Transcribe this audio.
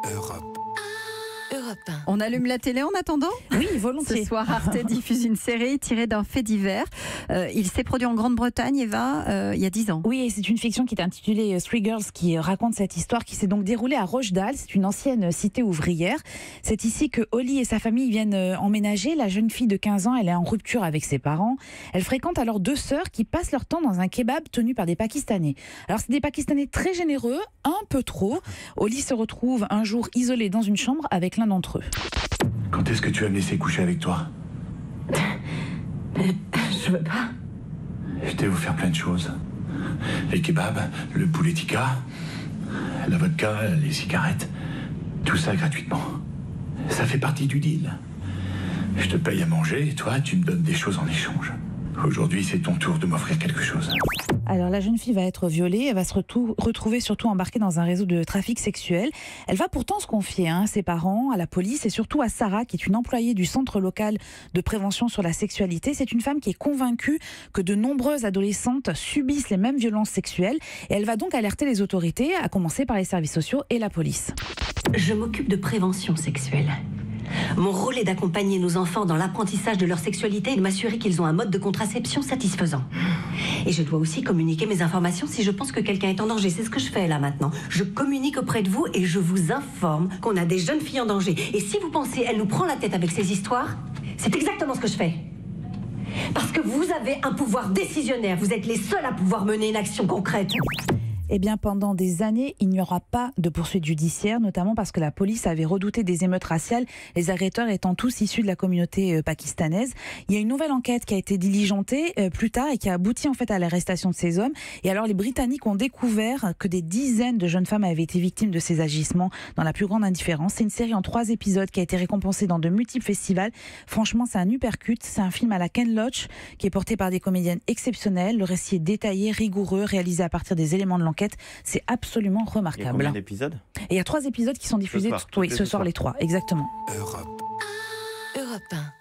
Europe. Europe 1. On allume la télé en attendant ? Oui, volontiers. Ce soir, Arte diffuse une série tirée d'un fait divers. Il s'est produit en Grande-Bretagne, Eva, il y a 10 ans. Oui, et c'est une fiction qui est intitulée Three Girls qui raconte cette histoire qui s'est donc déroulée à Rochdale. C'est une ancienne cité ouvrière. C'est ici que Holly et sa famille viennent emménager. La jeune fille de 15 ans, elle est en rupture avec ses parents. Elle fréquente alors deux sœurs qui passent leur temps dans un kebab tenu par des Pakistanais. Alors, c'est des Pakistanais très généreux, un peu trop. Holly se retrouve un jour isolée dans une chambre avec l'un d'entre eux. Quand est-ce que tu vas me laisser coucher avec toi? Je veux pas. Je vais vous faire plein de choses. Les kebabs, le poulet tikka, la vodka, les cigarettes. Tout ça gratuitement. Ça fait partie du deal. Je te paye à manger et toi, tu me donnes des choses en échange. Aujourd'hui, c'est ton tour de m'offrir quelque chose. Alors la jeune fille va être violée, elle va se retrouver surtout embarquée dans un réseau de trafic sexuel. Elle va pourtant se confier à ses parents, à la police et surtout à Sarah qui est une employée du centre local de prévention sur la sexualité. C'est une femme qui est convaincue que de nombreuses adolescentes subissent les mêmes violences sexuelles et elle va donc alerter les autorités, à commencer par les services sociaux et la police. Je m'occupe de prévention sexuelle. Mon rôle est d'accompagner nos enfants dans l'apprentissage de leur sexualité et de m'assurer qu'ils ont un mode de contraception satisfaisant. Et je dois aussi communiquer mes informations si je pense que quelqu'un est en danger. C'est ce que je fais là maintenant. Je communique auprès de vous et je vous informe qu'on a des jeunes filles en danger. Et si vous pensez elle nous prend la tête avec ces histoires, c'est exactement ce que je fais. Parce que vous avez un pouvoir décisionnaire. Vous êtes les seuls à pouvoir mener une action concrète. Eh bien, pendant des années, il n'y aura pas de poursuite judiciaire, notamment parce que la police avait redouté des émeutes raciales, les agresseurs étant tous issus de la communauté pakistanaise. Il y a une nouvelle enquête qui a été diligentée plus tard et qui a abouti en fait à l'arrestation de ces hommes. Et alors, les Britanniques ont découvert que des dizaines de jeunes femmes avaient été victimes de ces agissements dans la plus grande indifférence. C'est une série en 3 épisodes qui a été récompensée dans de multiples festivals. Franchement, c'est un uppercut. C'est un film à la Ken Loach qui est porté par des comédiennes exceptionnelles. Le récit est détaillé, rigoureux, réalisé à partir des éléments de l'enquête. C'est absolument remarquable. Il y a combien d'épisodes ? Et il y a 3 épisodes qui sont diffusés ce soir les 3, exactement. Europe. Europe 1.